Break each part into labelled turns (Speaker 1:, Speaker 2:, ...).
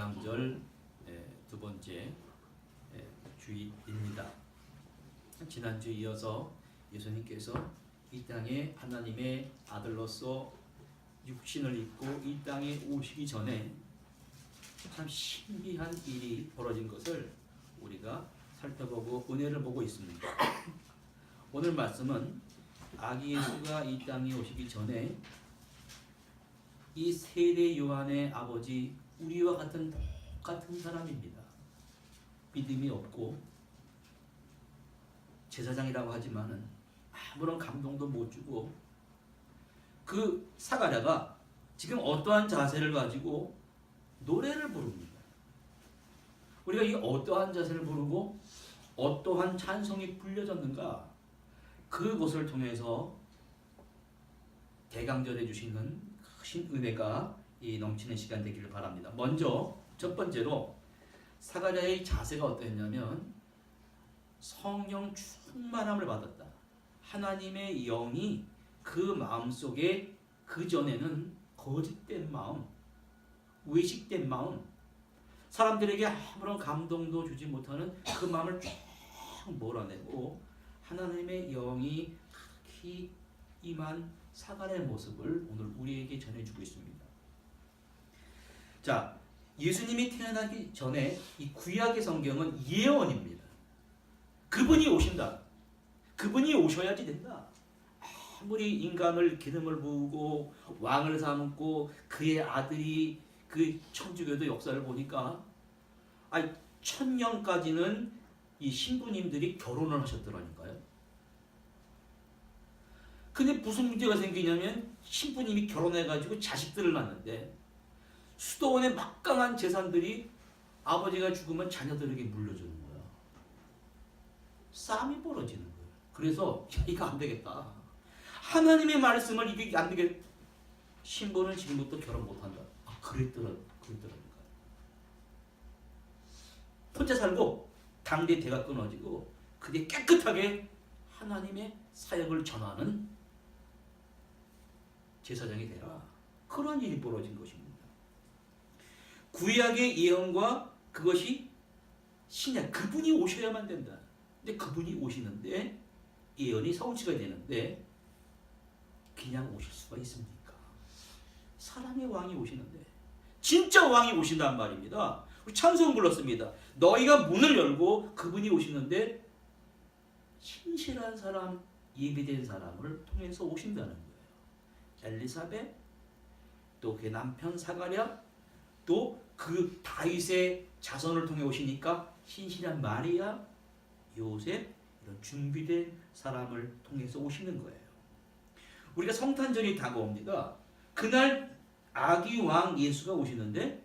Speaker 1: 대강절 두 번째 주일입니다. 지난주에 이어서 예수님께서 이 땅에 하나님의 아들로서 육신을 입고 이 땅에 오시기 전에 참 신비한 일이 벌어진 것을 우리가 살펴보고 은혜를 보고 있습니다. 오늘 말씀은 아기 예수가 이 땅에 오시기 전에 이 세례 요한의 아버지 우리와 같은 똑같은 사람입니다. 믿음이 없고 제사장이라고 하지만은 아무런 감동도 못 주고 그 사가랴가 지금 어떠한 자세를 가지고 노래를 부릅니다. 우리가 이 어떠한 자세를 부르고 어떠한 찬송이 불려졌는가 그것을 통해서 대강절해 주시는 크신 은혜가 이 넘치는 시간 되기를 바랍니다. 먼저 첫 번째로 사가랴의 자세가 어떠했냐면 성령 충만함을 받았다. 하나님의 영이 그 마음속에 그전에는 거짓된 마음, 외식된 마음, 사람들에게 아무런 감동도 주지 못하는 그 마음을 쫙 몰아내고 하나님의 영이 특히 임한 사가랴의 모습을 오늘 우리에게 전해주고 있습니다. 자, 예수님이 태어나기 전에 이 구약의 성경은 예언입니다. 그분이 오신다. 그분이 오셔야지 된다. 아무리 인간을 기름을 부으고 왕을 삼고 그의 아들이 그 천주교도 역사를 보니까 1000년까지는 이 신부님들이 결혼을 하셨더라니까요. 근데 무슨 문제가 생기냐면 신부님이 결혼해가지고 자식들을 낳는데 수도원의 막강한 재산들이 아버지가 죽으면 자녀들에게 물려주는 거야. 싸움이 벌어지는 거야. 그래서 이거 안 되겠다. 하나님의 말씀을 이게 안 되겠다. 신부는 지금부터 결혼 못한다. 그랬더라니까. 혼자 살고 당대 대가 끊어지고 그게 깨끗하게 하나님의 사역을 전하는 제사장이 되라. 그런 일이 벌어진 것입니다. 구약의 예언과 그것이 신약, 그분이 오셔야만 된다. 근데 그분이 오시는데 예언이 성취가 되는데 그냥 오실 수가 있습니까? 사람의 왕이 오시는데 진짜 왕이 오신단 말입니다. 우리 찬송 불렀습니다. 너희가 문을 열고 그분이 오시는데 신실한 사람, 예비된 사람을 통해서 오신다는 거예요. 엘리사벳, 또 그 남편 사가랴, 또 그 다윗의 자손을 통해 오시니까 신실한 마리아, 요셉, 이런 준비된 사람을 통해서 오시는 거예요. 우리가 성탄절이 다가옵니다. 그날 아기 왕 예수가 오시는데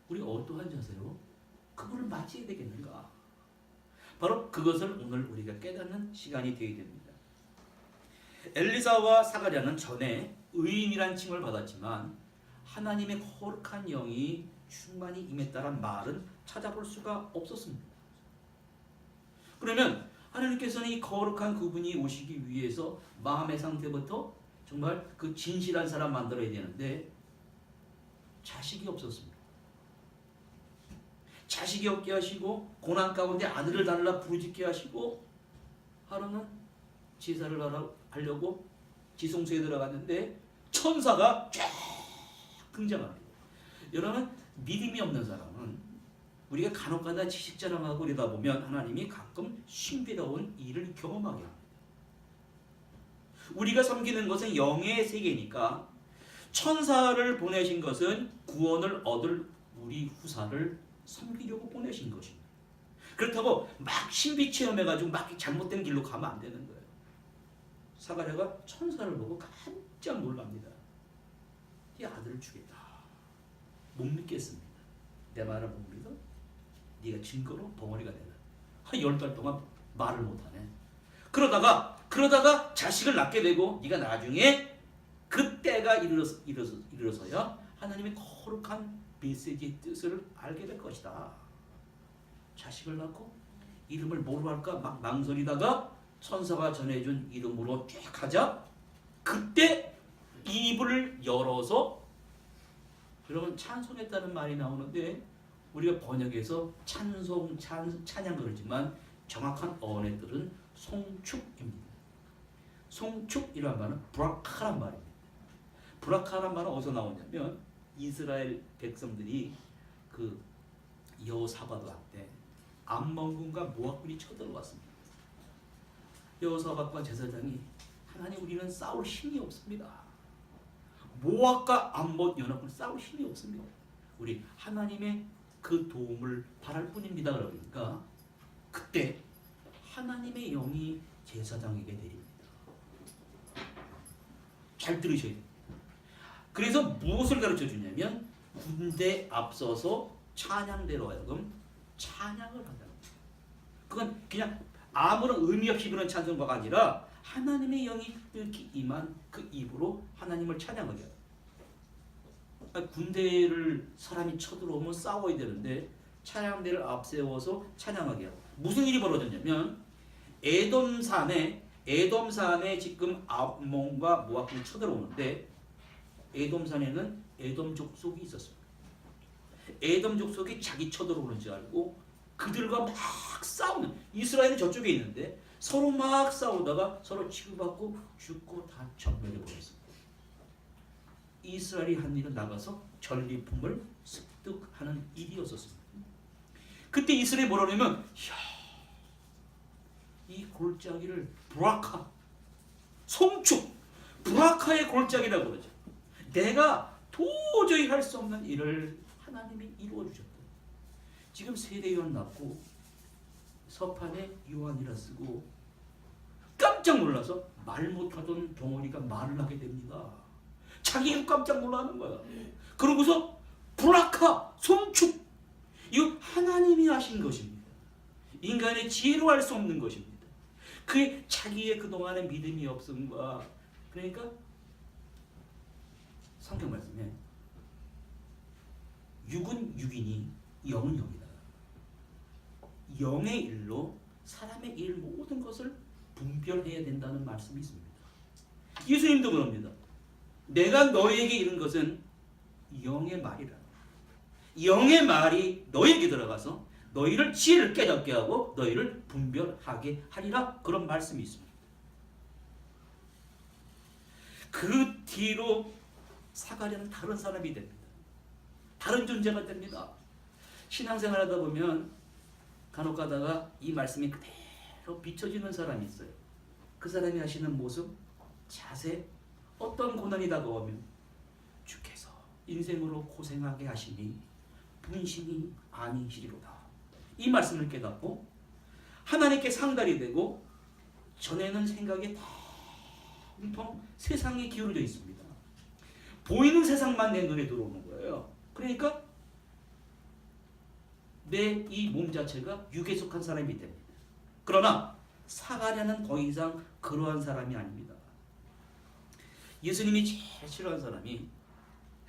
Speaker 1: 우리 어떠한 자세로 그분을 맞이해야 되겠는가? 바로 그것을 오늘 우리가 깨닫는 시간이 되어야 됩니다. 엘리사와 사가랴는 전에 의인이란 칭을 받았지만 하나님의 거룩한 영이 충만히 임했다란 말은 찾아볼 수가 없었습니다. 그러면 하나님께서는 이 거룩한 그분이 오시기 위해서 마음의 상태부터 정말 그 진실한 사람 만들어야 되는데 자식이 없었습니다. 자식이 없게 하시고 고난 가운데 아들을 달라 부르짖게 하시고 하루는 제사를 하려고 지성소에 들어갔는데 천사가 쫙 등장합니다. 여러분 믿음이 없는 사람은 우리가 간혹가다 지식 자랑하고 그러다 보면 하나님이 가끔 신비로운 일을 경험하게 합니다. 우리가 섬기는 것은 영의 세계니까 천사를 보내신 것은 구원을 얻을 우리 후사를 섬기려고 보내신 것입니다. 그렇다고 막 신비 체험해가지고 막 잘못된 길로 가면 안 되는 거예요. 사가랴가 천사를 보고 깜짝 놀랍니다. 이 아들을 주겠다. 못 믿겠습니다. 내 말을 못 믿어? 네가 증거로 벙어리가 되나? 한 10달 동안 말을 못하네. 그러다가 자식을 낳게 되고 네가 나중에 그때가 이르러서야 하나님의 거룩한 메시지의 뜻을 알게 될 것이다. 자식을 낳고 이름을 뭐로 할까 막 망설이다가 천사가 전해준 이름으로 쫙 하자 그때 입을 열어서 여러분 찬송했다는 말이 나오는데 우리가 번역해서 찬송, 찬양 그러지만 정확한 어원의 뜻은 송축입니다. 송축이란 말은 브라카란 말입니다. 브라카란 말은 어디서 나오냐면 이스라엘 백성들이 그 여호사밧 때 암몬군과 모압군이 쳐들어왔습니다. 여호사밧과 제사장이 하나님 우리는 싸울 힘이 없습니다. 모압과 암몬 연합군 싸울 힘이 없습니다. 우리 하나님의 그 도움을 바랄 뿐입니다. 그러니까 그때 하나님의 영이 제사장에게 내립니다. 잘 들으셔야 돼요. 그래서 무엇을 가르쳐 주냐면 군대 앞서서 찬양대로 하여금 찬양을 한다는 거예요. 그건 그냥 아무런 의미 없이 부르는 찬송가가 아니라 하나님의 영이 이렇게 임한 그 입으로 하나님을 찬양하게 해요. 군대를 사람이 쳐들어오면 싸워야 되는데 찬양대를 앞세워서 찬양하게 해요. 무슨 일이 벌어졌냐면 에돔산에 지금 암몬과 모압군이 쳐들어오는데 에돔산에는 에돔 족속이 있었습니다. 에돔 족속이 자기 쳐들어오는 줄 알고 그들과 막 싸우는, 이스라엘은 저쪽에 있는데 서로 막 싸우다가 서로 치고받고 죽고 다 전멸해 버렸습니다. 이스라엘이 한 일은 나가서 전리품을 습득하는 일이었었습니다. 그때 이스라엘이 뭐라냐면 이 골짜기를 브라카, 송축, 브라카의 골짜기라고 그러죠. 내가 도저히 할 수 없는 일을 하나님이 이루어 주셨다. 지금 세례 요한 낳고 서판에 요한이라 쓰고 깜짝 놀라서 말 못하던 덩어리가 말을 하게 됩니다. 자기가 깜짝 놀라는 거야. 그러고서 브라카, 송축, 이거 하나님이 하신 것입니다. 인간의 지혜로 할 수 없는 것입니다. 그의 자기의 그동안의 믿음이 없음과, 그러니까 성경 말씀에 육은 육이니 영은 영이다. 영의 일로 사람의 일 모든 것을 분별해야 된다는 말씀이 있습니다. 예수님도 그럽니다. 내가 너에게 이른 것은 영의 말이라. 영의 말이 너에게 들어가서 너희를 지혜를 깨닫게 하고 너희를 분별하게 하리라, 그런 말씀이 있습니다. 그 뒤로 사가랴는 다른 사람이 됩니다. 다른 존재가 됩니다. 신앙생활 하다 보면 간혹 가다가 이 말씀이 그대로 비춰지는 사람이 있어요. 그 사람이 하시는 모습, 자세, 어떤 고난이 다가오면 주께서 인생으로 고생하게 하시니 분신이 아니시리로다, 이 말씀을 깨닫고 하나님께 상달이 되고, 전에는 생각이 온통 세상에 기울어져 있습니다. 보이는 세상만 내 눈에 들어오는 거예요. 그러니까 내 이 몸 자체가 육에 속한 사람이 됩니다. 그러나 사가랴는 더 이상 그러한 사람이 아닙니다. 예수님이 제일 싫어하는 사람이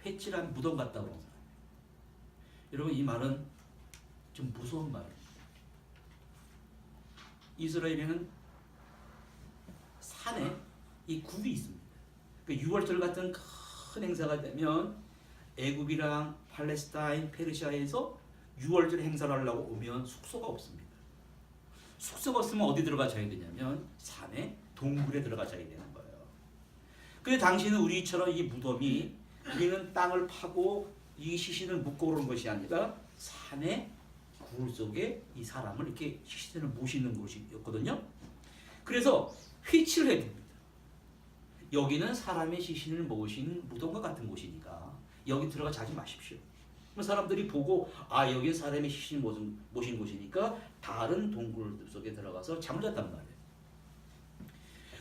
Speaker 1: 회칠한 무덤 같다고 하는 사람이에요. 여러분, 이 말은 좀 무서운 말이에요. 이스라엘에는 산에 이 굴이 있습니다. 그 6월절 같은 큰 행사가 되면 애굽이랑 팔레스타인, 페르시아에서 6월절 행사를 하려고 오면 숙소가 없습니다. 숙소가 없으면 어디 들어가 자야 되냐면 산에 동굴에 들어가 자야 되는 거예요. 근데 당시는 우리처럼 이 무덤이, 우리는 땅을 파고 이 시신을 묻고 오는 것이 아니라 산에 굴 속에 이 사람을 이렇게 시신을 모시는 곳이었거든요. 그래서 회치를 해줍니다. 여기는 사람의 시신을 모신 무덤과 같은 곳이니까 여기 들어가 자지 마십시오. 사람들이 보고 여기 사람의 시신 모신 곳이니까 다른 동굴 속에 들어가서 잠을 잤단 말이에요.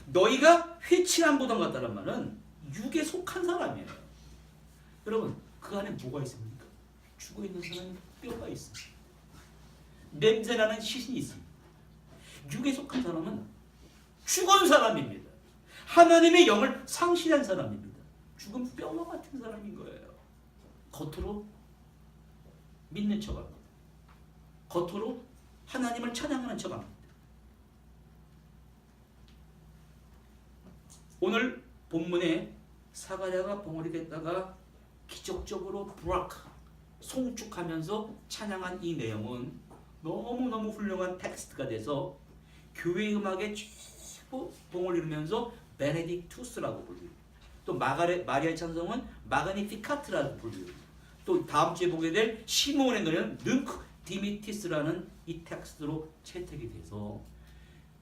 Speaker 1: 너희가 회칠한 무덤 같다는 말은 육에 속한 사람이에요. 여러분, 그 안에 뭐가 있습니까? 죽어있는 사람이 뼈가 있습니다. 냄새나는 시신이 있습니다. 육에 속한 사람은 죽은 사람입니다. 하나님의 영을 상실한 사람입니다. 죽은 뼈와 같은 사람인 거예요. 겉으로 믿는 척합니다. 겉으로 하나님을 찬양하는 척합니다. 오늘 본문에 사가랴가 봉헌이 됐다가 기적적으로 브라카, 송축하면서 찬양한 이 내용은 너무너무 훌륭한 텍스트가 돼서 교회 음악의 최고 봉을 이루면서 베네딕투스라고 불리고, 또 마리아의 찬송은 마그니피카트라고 불리고, 또 다음 주에 보게 될 시므온의 노래는 능크 디미티스라는 이 텍스트로 채택이 돼서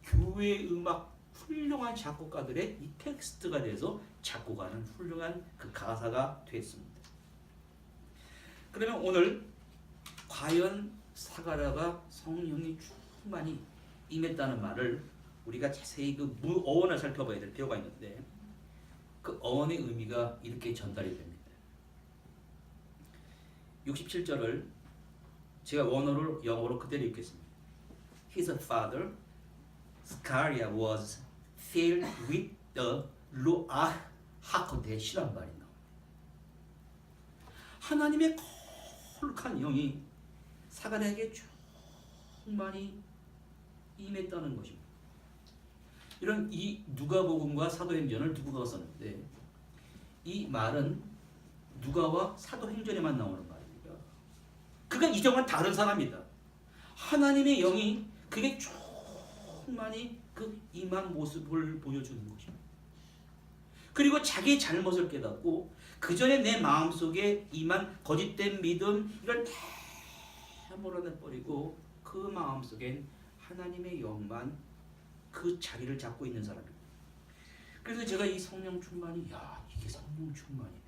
Speaker 1: 교회 음악 훌륭한 작곡가들의 이 텍스트가 돼서 작곡하는 훌륭한 그 가사가 됐습니다. 그러면 오늘 과연 사가랴가 성령이 충만히 임했다는 말을 우리가 자세히 그 어원을 살펴봐야 될 필요가 있는데, 그 어원의 의미가 이렇게 전달이 됩니다. 67절을 제가 원어로 영어로 그대로 읽겠습니다. His father Zechariah was filled with the Ruach HaKodesh이란 말이 나옵니다. 하나님의 거룩한 영이 사가랴에게 충만히 임했다는 것입니다. 이런 이 누가복음과 사도행전을 누가가 썼는데, 이 말은 누가와 사도행전에만 나오는 말입니다. 그건 이전과 다른 사람이다. 하나님의 영이 그게 충만히 그 임한 모습을 보여주는 것입니다. 그리고 자기 잘못을 깨닫고 그 전에 내 마음속에 임한 거짓된 믿음, 이걸 다 몰아내버리고 그 마음속엔 하나님의 영만 그 자리를 잡고 있는 사람입니다. 그래서 제가 이 성령 충만이, 야, 이게 성령 충만이네.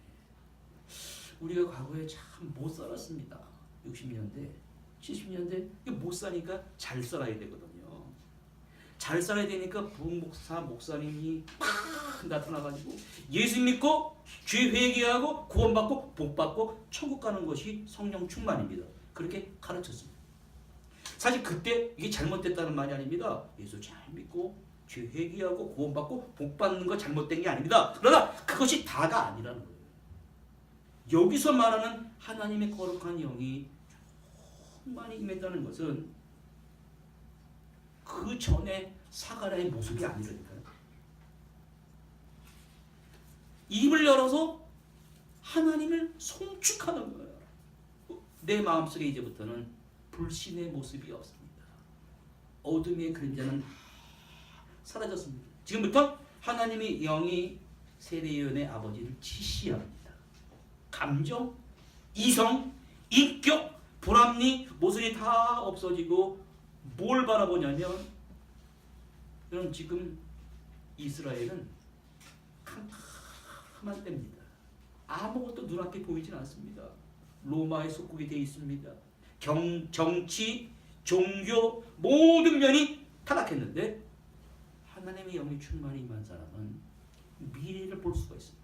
Speaker 1: 우리가 과거에 참 못 살았습니다. 60년대, 70년대 못 사니까 잘 살아야 되거든요. 잘 살아야 되니까 부목사, 목사님이 막 나타나가지고 예수 믿고 죄 회개하고 구원받고 복받고 천국 가는 것이 성령 충만입니다. 그렇게 가르쳤습니다. 사실 그때 이게 잘못됐다는 말이 아닙니다. 예수 잘 믿고 죄 회개하고 구원받고 복받는 거 잘못된 게 아닙니다. 그러나 그것이 다가 아니라는 거예요. 여기서 말하는 하나님의 거룩한 영이 충만히 임했다는 것은 그 전에 사가랴의 모습이 아니라니까요. 입을 열어서 하나님을 송축하는 거예요. 내 마음속에 이제부터는 불신의 모습이 없습니다. 어둠의 그림자는 사라졌습니다. 지금부터 하나님의 영이 세례요한의 아버지를 지시합니다. 감정, 이성, 인격, 불합리, 모순이 다 없어지고 뭘 바라보냐면, 여러분 지금 이스라엘은 캄캄한 때입니다. 아무것도 눈앞에 보이진 않습니다. 로마의 속국이 되어 있습니다. 정치, 종교 모든 면이 타락했는데 하나님의 영이 충만히 임한 사람은 미래를 볼 수가 있습니다.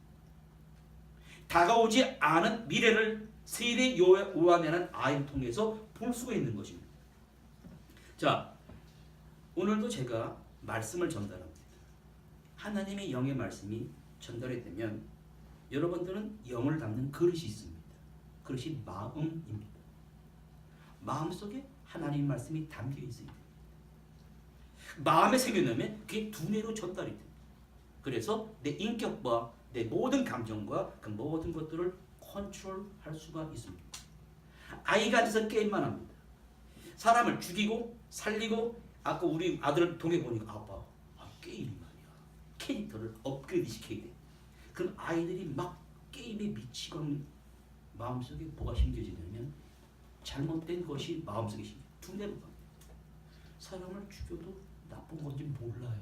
Speaker 1: 다가오지 않은 미래를 세례 요한이라는 아이를 통해서 볼 수가 있는 것입니다. 자, 오늘도 제가 말씀을 전달합니다. 하나님의 영의 말씀이 전달이 되면 여러분들은 영을 담는 그릇이 있습니다. 그것이 마음입니다. 마음속에 하나님의 말씀이 담겨 있습니다. 마음에 새겨놓으면 그게 두뇌로 전달이 됩니다. 그래서 내 인격과 내 모든 감정과 그 모든 것들을 컨트롤할 수가 있습니다. 아이가 돼서 게임만 합니다. 사람을 죽이고 살리고, 아까 우리 아들을 통해 보니까 아빠, 게임이 말이야. 캐릭터를 업그레이드 시켜야 돼. 그럼 아이들이 막 게임에 미치건 마음속에 뭐가 심겨지냐면 잘못된 것이 마음속에 심겨 두뇌로 갑니다. 사람을 죽여도 나쁜 건지 몰라요.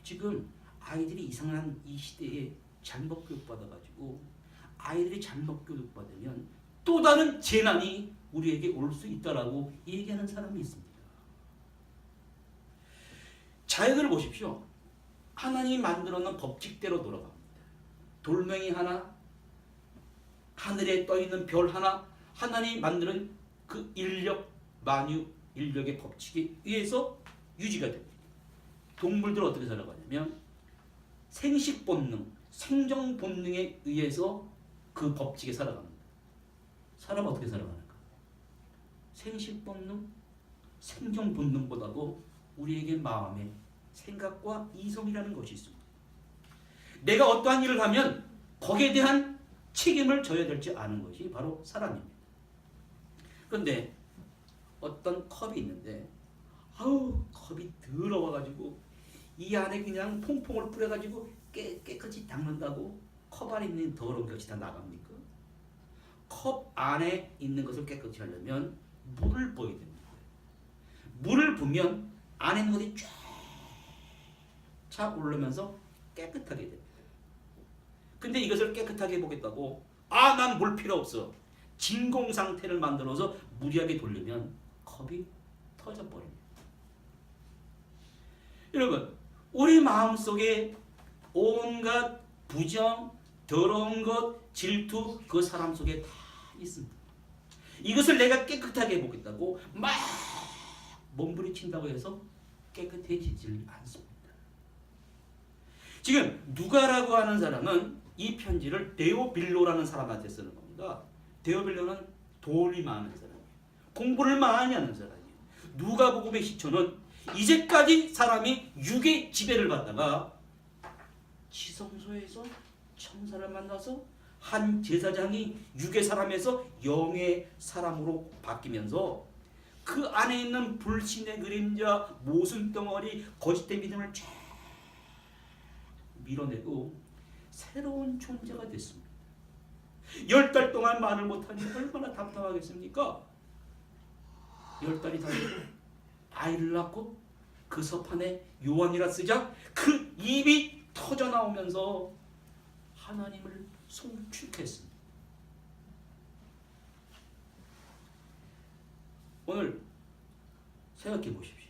Speaker 1: 지금 아이들이 이상한 이 시대에 잘못 교육받아가지고 아이들이 잘못 교육받으면 또 다른 재난이 우리에게 올 수 있다라고 얘기하는 사람이 있습니다. 자연을 보십시오. 하나님이 만들어놓은 법칙대로 돌아갑니다. 돌멩이 하나, 하늘에 떠있는 별 하나, 하나님이 만드는 그 인력, 만유, 인력의 법칙에 의해서 유지가 됩니다. 동물들은 어떻게 살아가냐면 생식 본능, 생존 본능에 의해서 그 법칙에 살아갑니다. 사람은 어떻게 살아가는가? 생식 본능, 생존 본능보다도 우리에게 마음의 생각과 이성이라는 것이 있습니다. 내가 어떠한 일을 하면 거기에 대한 책임을 져야 될지 아는 것이 바로 사람입니다. 그런데 어떤 컵이 있는데 아우 컵이 더러워가지고 이 안에 그냥 퐁퐁을 뿌려가지고 깨끗이 닦는다고 컵 안에 있는 더러운 것이 다 나갑니까? 컵 안에 있는 것을 깨끗이 하려면 물을 부어야 됩니다. 물을 부으면 안에 있는 것이 쫙 오르면서 깨끗하게 됩니다. 근데 이것을 깨끗하게 해보겠다고 난 물 필요 없어. 진공 상태를 만들어서 무리하게 돌리면 컵이 터져버립니다. 여러분, 우리 마음속에 온갖 부정, 더러운 것, 질투 그 사람 속에 다 있습니다. 이것을 내가 깨끗하게 해보겠다고 막 몸부림친다고 해서 깨끗해지질 않습니다. 지금 누가라고 하는 사람은 이 편지를 데오빌로라는 사람한테 쓰는 겁니다. 데오빌로는 돈이 많은 사람이에요. 공부를 많이 하는 사람이에요. 누가복음의 시초는 이제까지 사람이 육의 지배를 받다가 지성소에서 천사를 만나서 한 제사장이 육의 사람에서 영의 사람으로 바뀌면서 그 안에 있는 불신의 그림자, 모순덩어리, 거짓된 믿음을 쫙 밀어내고 새로운 존재가 됐습니다. 10달 동안 말을 못하니 얼마나 답답하겠습니까? 10달이 다 되고 아이를 낳고 그 서판에 요한이라 쓰자 그 입이 터져 나오면서 하나님을 송축했습니다. 오늘 생각해 보십시오.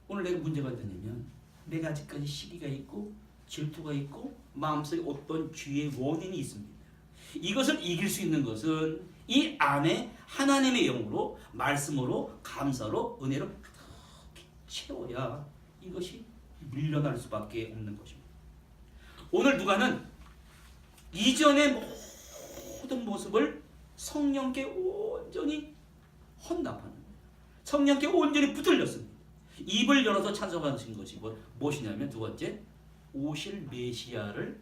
Speaker 1: 오늘 내가 문제가 되냐면 내가 아직까지 시기가 있고 질투가 있고 마음속에 어떤 죄의 원인이 있습니다. 이것을 이길 수 있는 것은 이 안에 하나님의 영으로 말씀으로 감사로 은혜로 가득히 채워야 이것이 밀려날 수밖에 없는 것입니다. 오늘 누가는 이전의 모든 모습을 성령께 온전히 헌납하는 거예요. 성령께 온전히 붙들렸습니다. 입을 열어서 찬송하신 것이 무엇이냐면 두 번째 오실 메시아를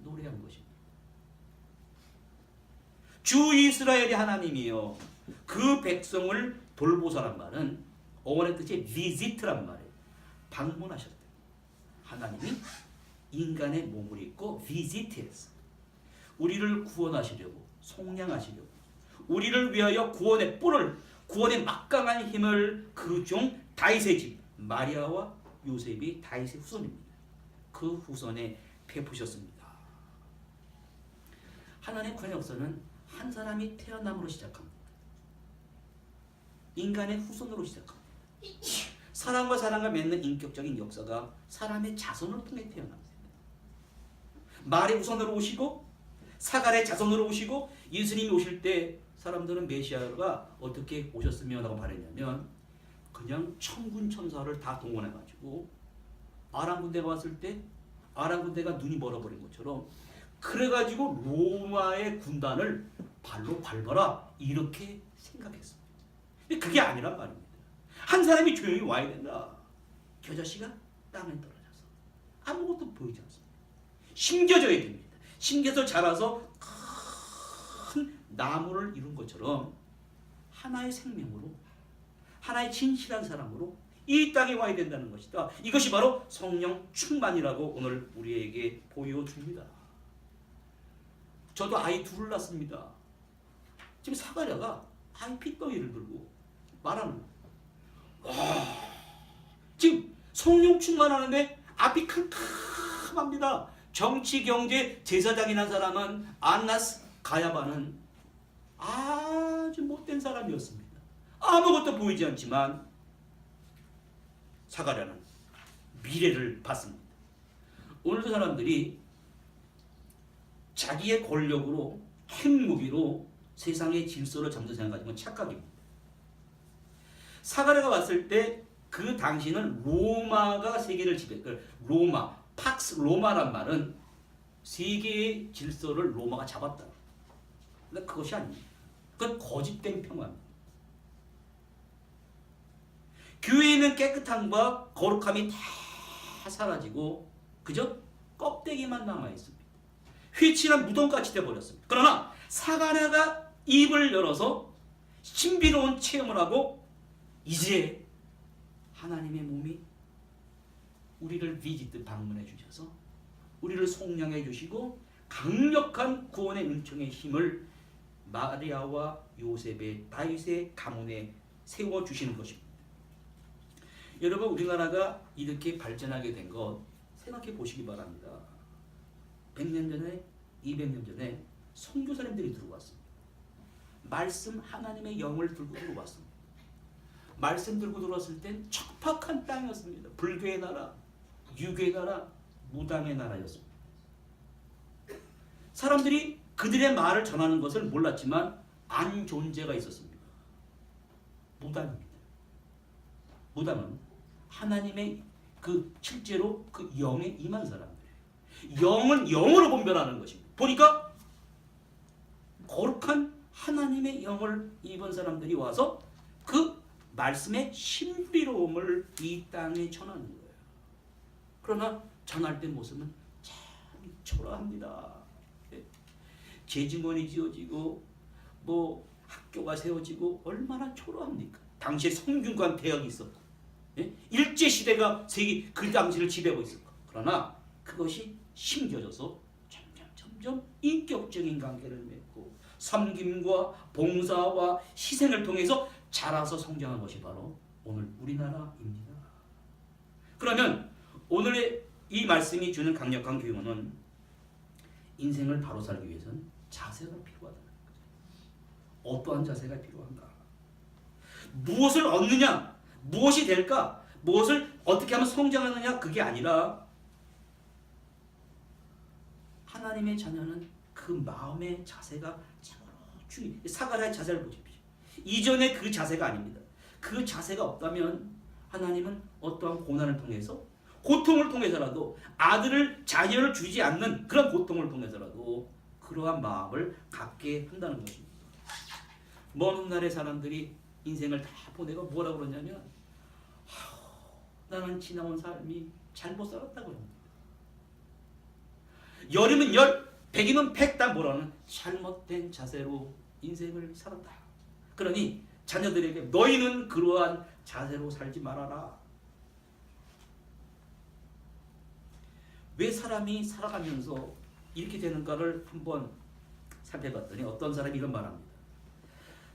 Speaker 1: 노래한 것입니다. 주 이스라엘의 하나님이요 그 백성을 돌보사란 말은 어원의 뜻이 visit란 말이에요. 방문하셨다. 하나님이 인간의 몸을 입고 visit했어. 우리를 구원하시려고 속량하시려고 우리를 위하여 구원의 뿔을 구원의 막강한 힘을 그 종 다윗의 집 마리아와 요셉이 다윗의 후손입니다. 그 후손에 베푸셨습니다. 하나님의 구원 역사는 한 사람이 태어남으로 시작합니다. 인간의 후손으로 시작합니다. 사람과 사람과 맺는 인격적인 역사가 사람의 자손을 통해 태어납니다. 말의 후손으로 오시고 사갈의 자손으로 오시고 예수님이 오실 때 사람들은 메시아가 어떻게 오셨으며 라고 말했냐면 그냥 천군 천사를 다 동원해가지고 아람 군대가 왔을 때 아람 군대가 눈이 멀어버린 것처럼 그래가지고 로마의 군단을 발로 밟아라 이렇게 생각했습니다. 근데 그게 아니란 말입니다. 한 사람이 조용히 와야 된다. 겨자씨가 땅에 떨어져서 아무것도 보이지 않습니다. 심겨져야 됩니다. 심겨서 자라서 큰 나무를 이룬 것처럼 하나의 생명으로 하나의 진실한 사람으로 이 땅에 와야 된다는 것이다. 이것이 바로 성령 충만이라고 오늘 우리에게 보여줍니다. 저도 아이 둘을 낳습니다. 지금 사가랴가 아이 핏덩이를 들고 말하는 거예요. 지금 성령 충만하는데 앞이 캄캄합니다. 정치, 경제, 제사장이란 사람은 안나스, 가야바는 아주 못된 사람이었습니다. 아무것도 보이지 않지만 사가랴는 미래를 봤습니다. 오늘도 사람들이 자기의 권력으로 핵무기로 세상의 질서를 잡는 생각하지만 착각입니다. 사가랴가 왔을 때 그 당시는 로마가 세계를 지배했고 로마, 팍스 로마란 말은 세계의 질서를 로마가 잡았다. 근데 그것이 아닙니다. 그건 거짓된 평화입니다. 교회에 있는 깨끗함과 거룩함이 다 사라지고 그저 껍데기만 남아 있습니다. 휘칠한 무덤같이 되어버렸습니다. 그러나 사가랴가 입을 열어서 신비로운 체험을 하고 이제 하나님의 몸이 우리를 비짓듯 방문해 주셔서 우리를 속량해 주시고 강력한 구원의 은총의 힘을 마리아와 요셉의 다윗의 가문에 세워주시는 것입니다. 여러분, 우리나라가 이렇게 발전하게 된 것 생각해 보시기 바랍니다. 100년 전에 200년 전에 선교사님들이 들어왔습니다. 말씀 하나님의 영을 들고 들어왔습니다. 말씀 들고 들어왔을 땐 척박한 땅이었습니다. 불교의 나라, 유교의 나라, 무당의 나라였습니다. 사람들이 그들의 말을 전하는 것을 몰랐지만 안 존재가 있었습니다. 무당입니다. 무당은 하나님의 실제로 그 영에 임한 사람들이에요. 영은 영으로 분별하는 것입니다. 보니까 거룩한 하나님의 영을 입은 사람들이 와서 그 말씀의 신비로움을 이 땅에 전하는 거예요. 그러나 전할 때 모습은 참 초라합니다. 제주문이 지어지고 뭐 학교가 세워지고 얼마나 초라합니까? 당시에 성균관 대학이 있었고 일제시대가 세계 그 당시를 지배하고 있었고, 그러나 그것이 심겨져서 점점 인격적인 관계를 맺고 섬김과 봉사와 희생을 통해서 자라서 성장한 것이 바로 오늘 우리나라입니다. 그러면 오늘의 이 말씀이 주는 강력한 교훈은 인생을 바로 살기 위해서는 자세가 필요하다는 거죠. 어떠한 자세가 필요한가? 무엇을 얻느냐? 무엇이 될까? 무엇을 어떻게 하면 성장하느냐? 그게 아니라 하나님의 자녀는 그 마음의 자세가 참으로 중요해요. 사가랴의 자세를 보십시오. 이전의 그 자세가 아닙니다. 그 자세가 없다면 하나님은 어떠한 고난을 통해서, 고통을 통해서라도, 아들을 자녀를 주지 않는 그런 고통을 통해서라도 그러한 마음을 갖게 한다는 것입니다. 먼 훗날의 사람들이 인생을 다 보내고 뭐라고 그러냐면 나는 지나온 삶이 잘못 살았다고 합니다. 열이면 열, 백이면 백, 다 뭐라는 잘못된 자세로 인생을 살았다. 그러니 자녀들에게 너희는 그러한 자세로 살지 말아라. 왜 사람이 살아가면서 이렇게 되는가를 한번 살펴봤더니 어떤 사람이 이런 말합니다.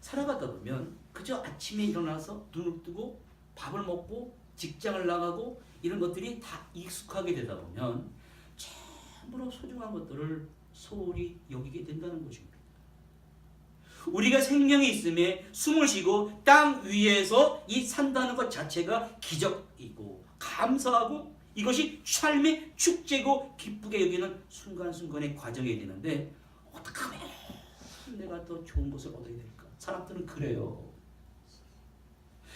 Speaker 1: 살아가다 보면 그저 아침에 일어나서 눈을 뜨고 밥을 먹고 직장을 나가고 이런 것들이 다 익숙하게 되다 보면 참으로 소중한 것들을 소홀히 여기게 된다는 것입니다. 우리가 생명이 있음에 숨을 쉬고 땅 위에서 이 산다는 것 자체가 기적이고 감사하고 이것이 삶의 축제고 기쁘게 여기는 순간순간의 과정이 되는데 어떻게 하면 내가 더 좋은 것을 얻어야 될까? 사람들은 그래요.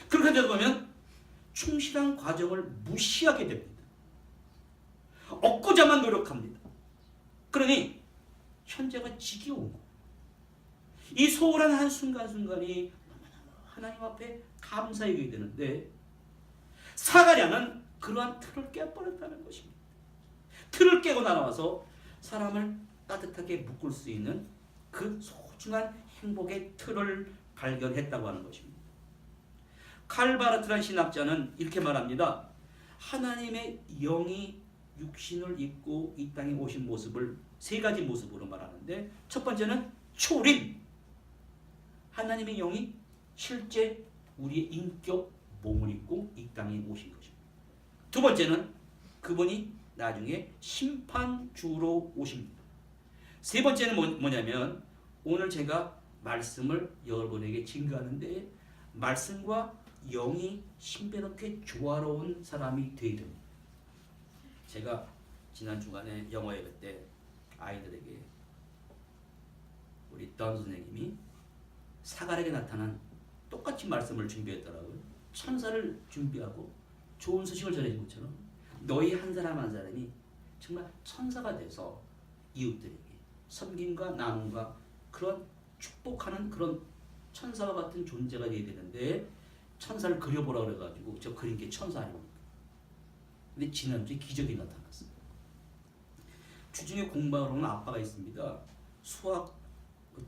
Speaker 1: 그렇게 되다 보면 충실한 과정을 무시하게 됩니다. 얻고자만 노력합니다. 그러니 현재가 지겨운 거예요. 이 소홀한 한 순간순간이 하나님 앞에 감사하게 되는데 사가랴는 그러한 틀을 깨버렸다는 것입니다. 틀을 깨고 나와서 사람을 따뜻하게 묶을 수 있는 그 소중한 행복의 틀을 발견했다고 하는 것입니다. 칼 바르트라는 신학자는 이렇게 말합니다. 하나님의 영이 육신을 입고 이 땅에 오신 모습을 세 가지 모습으로 말하는데, 첫 번째는 초림, 하나님의 영이 실제 우리의 인격 몸을 입고 이 땅에 오신 것입니다. 두 번째는 그분이 나중에 심판주로 오십니다. 세 번째는 뭐냐면 오늘 제가 말씀을 여러분에게 증거하는데 말씀과 영이 신비롭게 조화로운 사람이 되어야 됩니다. 제가 지난 주간에 영어 예배 때 아이들에게 우리 던 선생님이 사가랴에게 나타난 똑같이 말씀을 준비했더라고요. 천사를 준비하고 좋은 소식을 전해준 것처럼 너희 한 사람 한 사람이 정말 천사가 돼서 이웃들에게 섬김과 나눔과 그런 축복하는 그런 천사와 같은 존재가 되어야 되는데 천사를 그려보라 그래가지고 저 그린 게 천사 아닙니까? 근데 지난주에 기적이 나타났어요. 주중에 공부하러 오는 아빠가 있습니다. 수학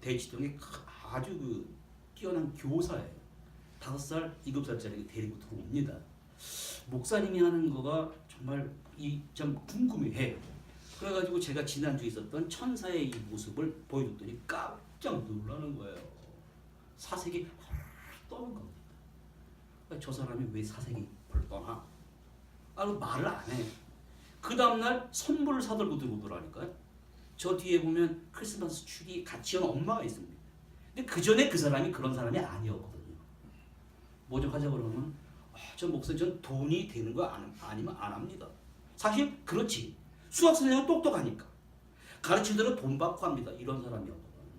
Speaker 1: 대치동에 아주 뛰어난 교사예요. 5살, 7살짜리 데리고 들어옵니다. 목사님이 하는 거가 정말 좀 궁금해해요. 그래가지고 제가 지난주에 있었던 천사의 이 모습을 보여줬더니 깜짝 놀라는 거예요. 사색이 떠는 겁니다. 저 사람이 왜 사색이 떠나? 말을 안 해. 그 다음날 선물을 사들고 들어오더라니까요. 저 뒤에 보면 크리스마스 트리 같이 온 엄마가 있습니다. 근데 그 전에 그 사람이 그런 사람이 아니었거든요. 뭐 좀 하자 그러면 저 목사님 전 돈이 되는 거 아니면 안 합니다. 사실 그렇지. 수학 선생님은 똑똑하니까 가르칠 대로 돈 받고 합니다. 이런 사람이었거든요.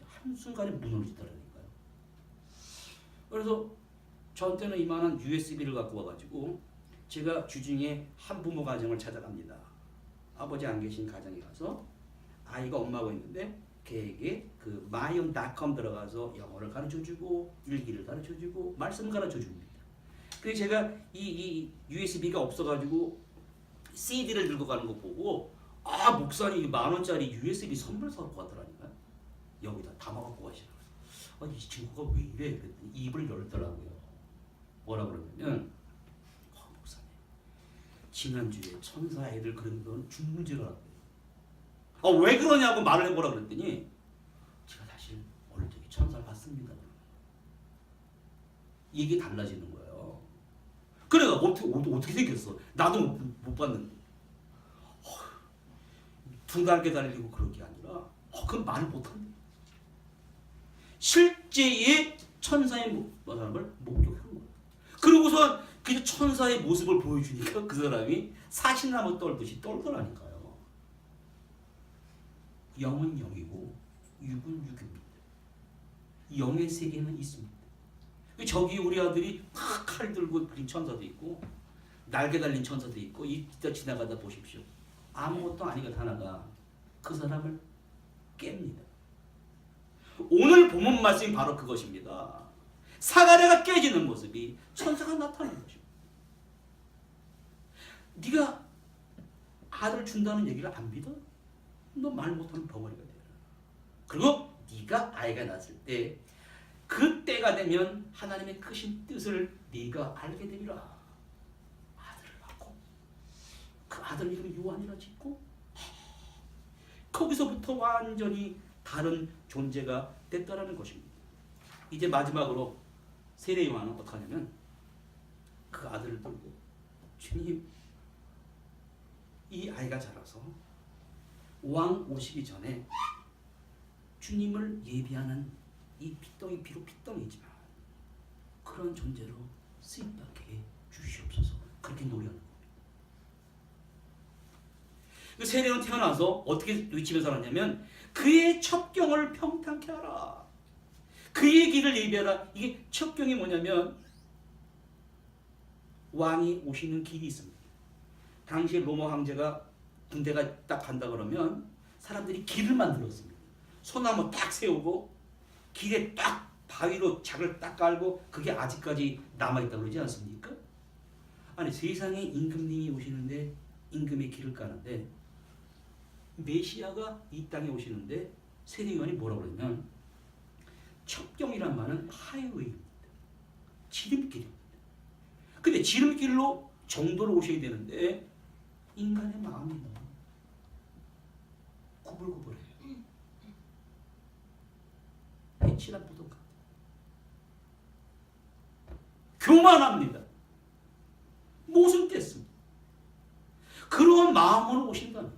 Speaker 1: 한순간에 무너지더라니까요. 그래서 저한테는 이만한 USB를 갖고 와가지고 제가 주중에 한부모 가정을 찾아갑니다. 아버지 안 계신 가정에 가서 아이가 엄마가 있는데 걔에게 그 myon.com 들어가서 영어를 가르쳐주고 일기를 가르쳐주고 말씀을 가르쳐줍니다. 그래서 제가 이 USB가 없어가지고 CD를 들고 가는 거 보고 목사님 10,000원짜리 USB 선물 사고 가더라니까요. 여기다 담아갖고 가시라고. 이 친구가 왜 이래? 그랬더니 입을 열더라고요. 뭐라 그러냐면 목사님 지난주에 천사 애들 그런 건 죽는 줄 알았대요. 왜 그러냐고 말을 해보라 그랬더니 제가 사실 오늘 저기 천사를 봤습니다. 이게 달라지는 거예요. 그래가 어떻게 생겼어? 나도 못 봤는데. 2달 달리고 그런 게 아니라 그건 말을 못한대. 실제의 천사의 사람을 목격한 거예요. 그러고서 그 천사의 모습을 보여주니까 그 사람이 사신나무 떨듯이 떨더라니까요. 영은 영이고 육은 육입니다. 영의 세계는 있습니다. 저기 우리 아들이 칼 들고 그린 천사도 있고 날개 달린 천사도 있고 이따 지나가다 보십시오. 아무것도 아니가 하나가 그 사람을 깹니다. 오늘 본문 말씀이 바로 그것입니다. 사가랴가 깨지는 모습이 천사가 나타나는 것입니다. 네가 아들 준다는 얘기를 안 믿어? 너 말 못하는 벙어리가 되라. 그리고 네가 아이가 낳았을 때 그 때가 되면 하나님의 크신 뜻을 네가 알게 되리라. 아들을 낳고 그 아들 이름을 요한이라 짓고 거기서부터 완전히 다른 존재가 됐다라는 것입니다. 이제 마지막으로 세례 요한은 어떻게 하냐면 그 아들을 들고 주님 이 아이가 자라서 왕 오시기 전에 주님을 예비하는 이 핏덩이 비록 핏덩이지만 그런 존재로 쓰임받게 해 주시옵소서. 그렇게 노래하는 겁니다. 그 세례는 태어나서 어떻게 외치며 살았냐면 그의 첩경을 평탄케 하라. 그의 길을 예비하라. 이게 첩경이 뭐냐면 왕이 오시는 길이 있습니다. 당시 로마 황제가 군대가 딱 간다 그러면 사람들이 길을 만들었습니다. 소나무 딱 세우고 길에 딱 바위로 작을 딱 깔고 그게 아직까지 남아있다고 그러지 않습니까? 아니 세상에 임금님이 오시는데 임금의 길을 까는데 메시아가 이 땅에 오시는데 세례요한이 뭐라고 그러냐면 첩경이란 말은 하이웨이입니다. 지름길입니다. 근데 지름길로 정도로 오셔야 되는데 인간의 마음이 너무 구불구불해요. 해치란 부족 같아요. 교만합니다. 모순됐습니다. 그런 마음으로 오신다는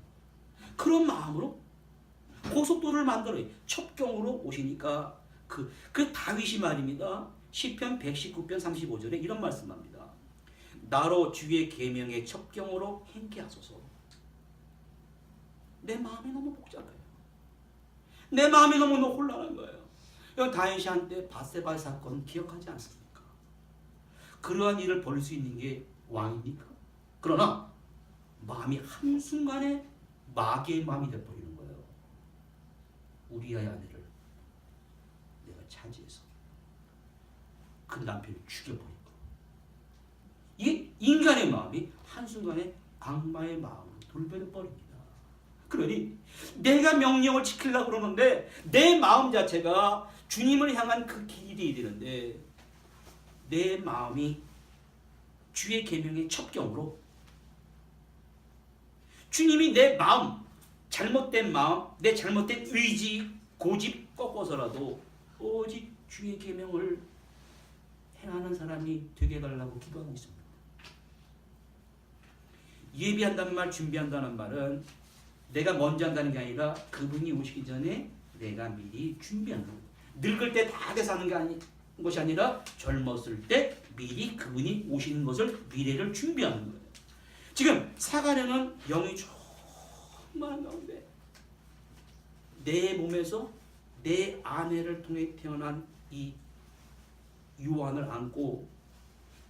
Speaker 1: 그런 마음으로 고속도로를 만들어요. 첩경으로 오시니까 그 다윗이 말입니다. 시편 119편 35절에 이런 말씀합니다. 나로 주의 계명의 첩경으로 행케 하소서. 내 마음이 너무 복잡해요. 내 마음이 너무 혼란한 거예요. 다윗이 한때 밧세바 사건 기억하지 않습니까? 그러한 일을 벌일 수 있는 게 왕입니까? 그러나 마음이 한순간에 마귀의 마음이 되어버리는 거예요. 우리아의 아내를 내가 차지해서 그 남편을 죽여버리고 이게 인간의 마음이 한순간에 악마의 마음으로 돌변해 버립니다. 그러니 내가 명령을 지키려고 그러는데 내 마음 자체가 주님을 향한 그 길이 되는데 내 마음이 주의 계명의 첩경으로 주님이 내 마음, 잘못된 마음, 내 잘못된 의지, 고집 꺾어서라도 오직 주의 계명을 행하는 사람이 되게 해달라고 기도하고 있습니다. 예비한다는 말, 준비한다는 말은 내가 먼저 한다는 게 아니라 그분이 오시기 전에 내가 미리 준비하는 거예요. 늙을 때 다 돼서 하는 것이 아니라 젊었을 때 미리 그분이 오시는 것을 미래를 준비하는 거예요. 지금 사가랴는 영이 정말 한가운데 내 몸에서 내 아내를 통해 태어난 이 요한을 안고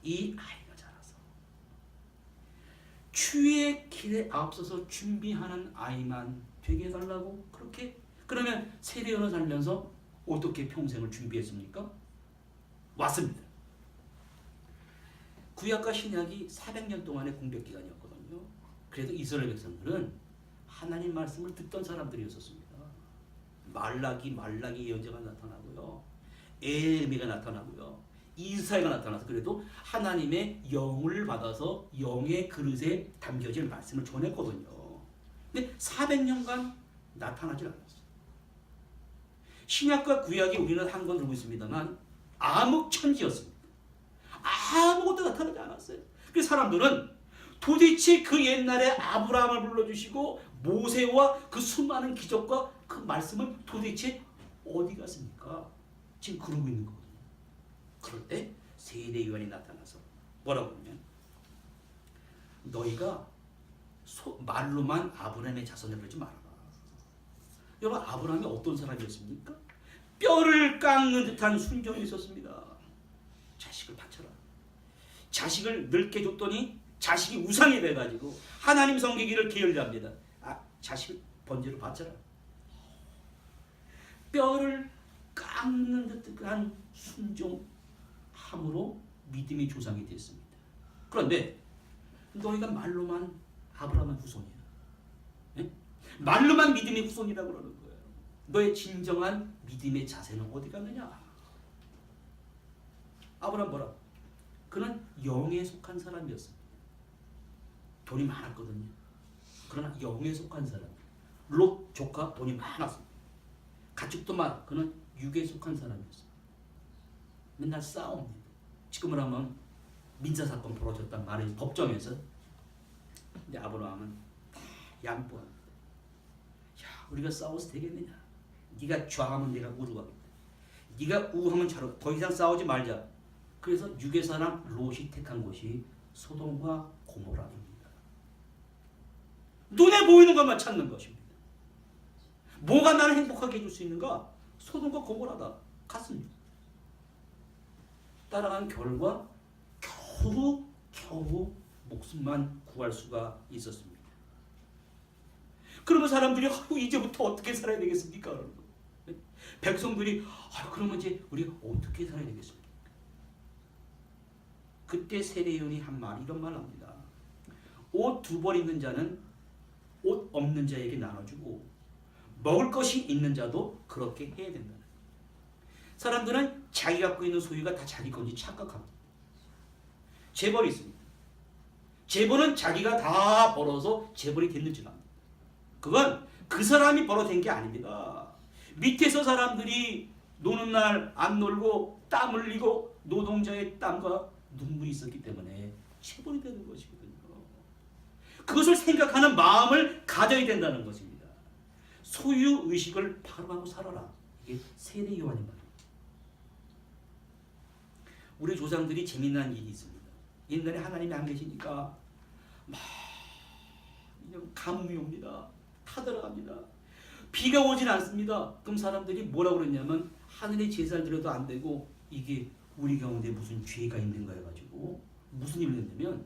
Speaker 1: 이 아이가 자라서 주의 길에 앞서서 준비하는 아이만 되게 해달라고 그렇게 그러면 세례요한을 살면서 어떻게 평생을 준비했습니까? 왔습니다. 구약과 신약이 400년 동안의 공백 기간이었거든요. 그래도 이스라엘 백성들은 하나님 말씀을 듣던 사람들이었습니다. 말라기 예언자가 나타나고요. 에레미야가 나타나고요. 이사야가 나타나서 그래도 하나님의 영을 받아서 영의 그릇에 담겨질 말씀을 전했거든요. 근데 400년간 나타나질 않았어요. 신약과 구약이 우리는 한 권 들고 있습니다만 암흑천지였습니다. 아무것도 나타나지 않았어요. 그래서 사람들은 도대체 그 옛날에 아브라함을 불러주시고 모세와 그 수많은 기적과 그 말씀은 도대체 어디 갔습니까? 지금 그러고 있는 거거든요. 그럴 때 세례 요한이 나타나서 뭐라고 하면 너희가 말로만 아브라함의 자손을 그러지 말아라. 여러분 아브라함이 어떤 사람이었습니까? 뼈를 깎는 듯한 순종이 있었습니다. 자식을 바쳐라. 자식을 늙게 줬더니 자식이 우상이 돼가지고 하나님 섬기기를 게을리합니다. 자식을 번제로 바쳐라. 뼈를 깎는 듯한 순종함으로 믿음의 조상이 됐습니다. 그런데 너희가 말로만 아브라함의 후손이야. 네? 말로만 믿음의 후손이라고 그러는 거예요. 너의 진정한 믿음의 자세는 어디 갔느냐? 아브라함 뭐라? 그는 영에 속한 사람이었습니다. 돈이 많았거든요. 그러나 영에 속한 사람. 롯 조카 돈이 많았습니다. 가축도 많아. 그는 육에 속한 사람이었습니다. 맨날 싸웁니다. 지금을 하면 민사사건 벌어졌단 말이에요. 법정에서. 근데 아브라함은 다 양보합니다. 야, 우리가 싸워서 되겠느냐? 네가 좌하면 내가 우로 가겠다. 네가 우하면 좌로. 더 이상 싸우지 말자. 그래서 육의 사람 롯이 택한 곳이 소돔과 고모라입니다. 눈에 보이는 것만 찾는 것입니다. 뭐가 나를 행복하게 해줄 수 있는가? 소돔과 고모라다. 같습니다. 따라간 결과 겨우 목숨만 구할 수가 있었습니다. 그러면 사람들이 이제부터 어떻게 살아야 되겠습니까? 백성들이 그러면 이제 우리가 어떻게 살아야 되겠습니까? 그때 세례요한이 한 말이 이런 말을 합니다. 옷 2벌 있는 자는 옷 없는 자에게 나눠주고 먹을 것이 있는 자도 그렇게 해야 된다. 사람들은 자기 갖고 있는 소유가 다 자기 건지 착각합니다. 재벌이 있습니다. 재벌은 자기가 다 벌어서 재벌이 됐는지 압니다. 그건 그 사람이 벌어된 게 아닙니다. 밑에서 사람들이 노는 날 안 놀고 땀 흘리고 노동자의 땀과 눈물이 있었기 때문에 재벌이 되는 것이거든요. 그것을 생각하는 마음을 가져야 된다는 것입니다. 소유의식을 바로하고 살아라. 이게 세례 요한인 말입니다. 우리 조상들이 재미난 일이 있습니다. 옛날에 하나님이 안 계시니까 막 가뭄이 옵니다. 타들어갑니다. 비가 오진 않습니다. 그럼 사람들이 뭐라고 그랬냐면 하늘에 제사를 드려도 안 되고 이게 우리 가운데 무슨 죄가 있는가 해가지고 무슨 일을 했냐면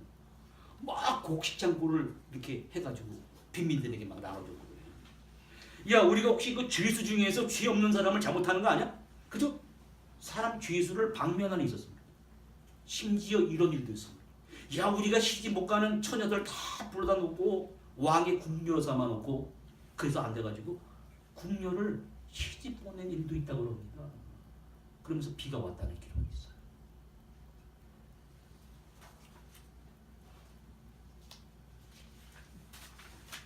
Speaker 1: 막 곡식장골을 이렇게 해가지고 빈민들에게 막 나눠주고 그래요. 야 우리가 혹시 그 죄수 중에서 죄 없는 사람을 잘못하는 거 아니야? 그죠? 사람 죄수를 방면하는 있었습니다. 심지어 이런 일도 있습니다. 야 우리가 시집 못 가는 처녀들 다 불러다 놓고 왕의 궁녀로 삼아 놓고 그래서 안 돼가지고 궁녀를 시집 보낸 일도 있다고 그럽니다. 그러면서 비가 왔다는 기록이 있어요.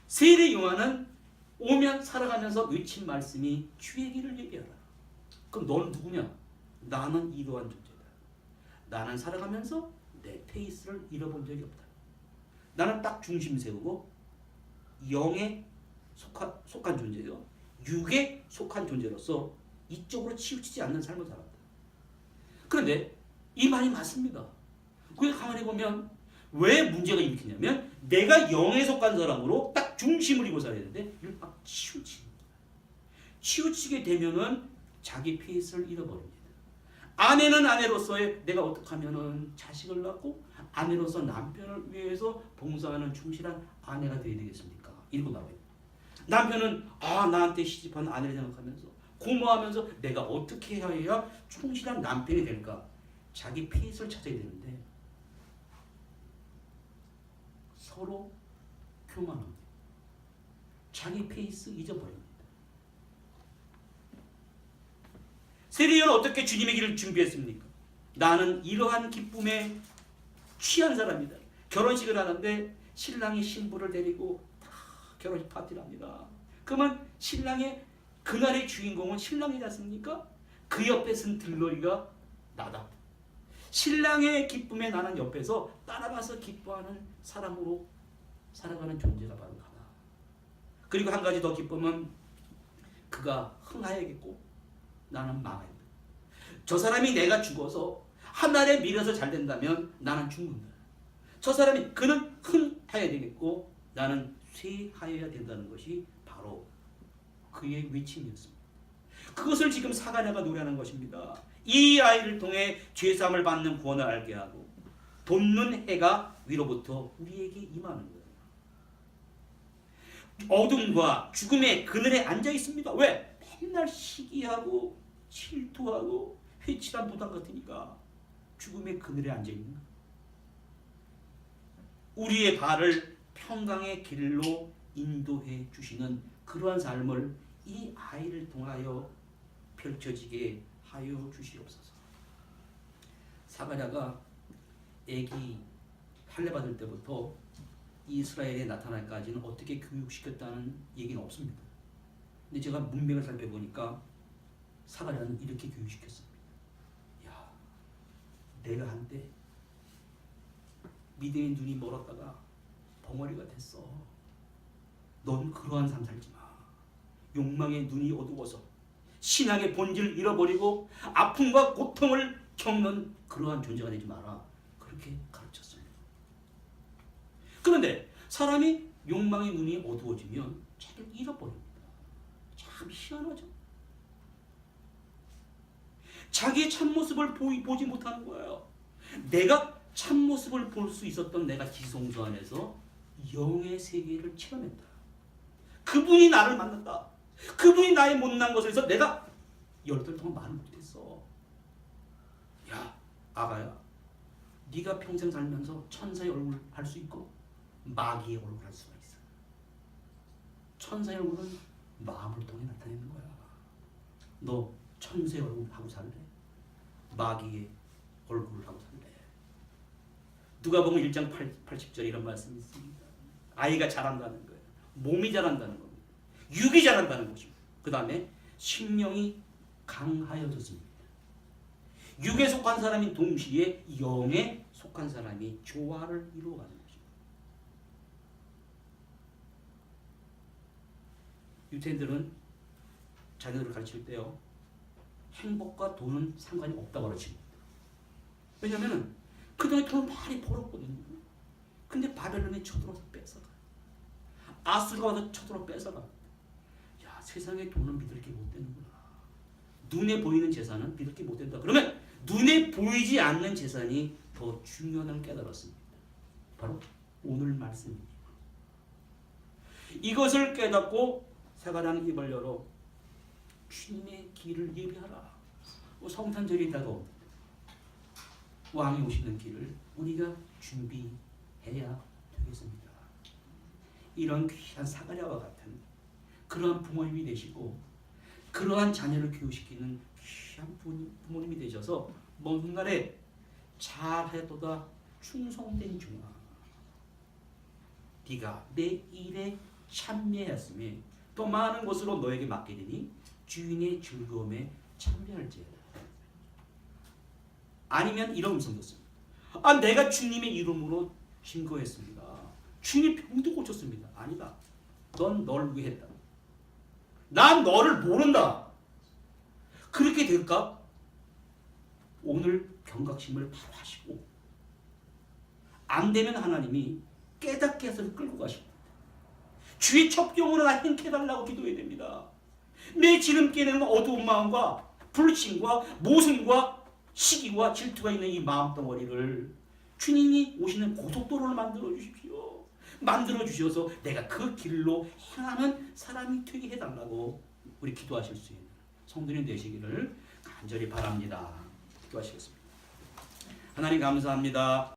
Speaker 1: 세례 요한은 오면 살아가면서 외친 말씀이 주의 길을 예비하라. 그럼 너는 누구냐? 나는 이러한 존재다. 나는 살아가면서 내 페이스를 잃어본 적이 없다. 나는 딱 중심 세우고 영에 속한 존재요. 육에 속한 존재로서 이쪽으로 치우치지 않는 삶을 살았다. 그런데 이 말이 맞습니다. 그게 가만히 보면 왜 문제가 일으키냐면 내가 영에 속한 사람으로 딱 중심을 이고 살아야 되는데 이걸 막 치우치는 거예요. 치우치게 되면은 자기 페이스를 잃어버립니다. 아내는 아내로서의 내가 어떻게 하면은 자식을 낳고 아내로서 남편을 위해서 봉사하는 충실한 아내가 되어야 되겠습니까? 이러고 나와요. 남편은 나한테 시집한 아내를 생각하면서 고마워하면서 내가 어떻게 해야 충실한 남편이 될까? 자기 페이스를 찾아야 되는데 서로 교만합니다. 자기 페이스 잊어버립니다. 세례요한은 어떻게 주님의 길을 준비했습니까? 나는 이러한 기쁨에 취한 사람이다. 결혼식을 하는데 신랑이 신부를 데리고 다 결혼식 파티를 합니다. 그러면 신랑의 그날의 주인공은 신랑이지 않습니까? 그 옆에 쓴 들러리가 나다. 신랑의 기쁨에 나는 옆에서 따라가서 기뻐하는 사람으로 살아가는 존재가 바로 나다. 그리고 한 가지 더 기쁨은 그가 흥하여야겠고 나는 망해야 돼. 저 사람이 내가 죽어서 하늘에 밀어서 잘 된다면 나는 죽는다. 저 사람이 그는 흥하여야 되겠고 나는 쇠하여야 된다는 것이 바로 그의 외침이었습니다. 그것을 지금 사가랴가 노래하는 것입니다. 이 아이를 통해 죄사함을 받는 구원을 알게 하고 돕는 해가 위로부터 우리에게 임하는 거예요. 어둠과 죽음의 그늘에 앉아 있습니다. 왜? 맨날 시기하고 질투하고 회칠한 무당 같으니까 죽음의 그늘에 앉아 있는 거예요. 우리의 발을 평강의 길로 인도해 주시는 그러한 삶을 이 아이를 통하여 펼쳐지게 하여 주시옵소서. 사가랴가 애기 할례 받을 때부터 이스라엘에 나타날까지는 어떻게 교육시켰다는 얘기는 없습니다. 근데 제가 문맥을 살펴보니까 사가랴는 이렇게 교육시켰습니다. 야, 내가 한때 믿음의 눈이 멀었다가 벙어리가 됐어. 넌 그러한 삶 살지 마. 욕망의 눈이 어두워서 신앙의 본질을 잃어버리고 아픔과 고통을 겪는 그러한 존재가 되지 마라. 그렇게 가르쳤습니다. 그런데 사람이 욕망의 눈이 어두워지면 자기를 잃어버립니다. 참 희한하죠. 자기의 참모습을 보지 못하는 거예요. 내가 참모습을 볼 수 있었던 내가 지성소 안에서 영의 세계를 체험했다. 그분이 나를 만났다. 그분이 나의 못난 것을 해서 내가 10달 동안 말을 못했어. 야, 아가야, 네가 평생 살면서 천사의 얼굴 할 수 있고 마귀의 얼굴 할 수가 있어. 천사의 얼굴은 마음을 통해 나타내는 거야. 너 천사의 얼굴 하고 살래? 마귀의 얼굴을 하고 살래? 누가복음 1장 80절에 이런 말씀이 있습니다. 아이가 자란다는 거예요. 몸이 자란다는 겁니다. 육이 자란다는 것입니다. 그 다음에 심령이 강하여졌습니다. 육에 속한 사람이 동시에 영에 속한 사람이 조화를 이루어가는 것입니다. 유태인들은 자녀들을 가르칠 때요, 행복과 돈은 상관이 없다고 가르칩니다. 왜냐하면 그 돈에 돈을 많이 벌었거든요. 근데 바벨론에 쳐들어서 뺏어가. 아수르가 와서 쳐들어 뺏어가. 야, 세상에 돈은 믿을 게 못 되는구나. 눈에 보이는 재산은 믿을 게 못 된다. 그러면 눈에 보이지 않는 재산이 더 중요하다는 깨달았습니다. 바로 오늘 말씀입니다. 이것을 깨닫고 사가랴는 입을 열어 주님의 길을 예비하라. 성탄절이 다가옵니다. 왕이 오시는 길을 우리가 준비해야 되겠습니다. 이런 귀한 사가랴와 같은 그러한 부모님이 되시고 그러한 자녀를 교육시키는 귀한 부모님이 되셔서 먼 훗날에 잘해도다 충성된 종아, 네가 내 일에 참여하였으며 또 많은 것으로 너에게 맡게 되니 주인의 즐거움에 참여할지어다. 아니면 이런 음성도 있습니다. 내가 주님의 이름으로 증거했습니다. 주님이 병도 고쳤습니다. 아니다. 넌 널 위해 했다. 난 너를 모른다. 그렇게 될까? 오늘 경각심을 바로 하시고 안 되면 하나님이 깨닫게 해서 끌고 가십니다. 주의 첩경으로 나 행해달라고 기도해야 됩니다. 내 지름길에는 어두운 마음과 불신과 모순과 시기와 질투가 있는 이 마음덩어리를 주님이 오시는 고속도로를 만들어 주십시오. 만들어 주셔서 내가 그 길로 행하는 사람이 되게 해달라고 우리 기도하실 수 있는 성도님 되시기를 간절히 바랍니다. 기도하시겠습니다. 하나님 감사합니다.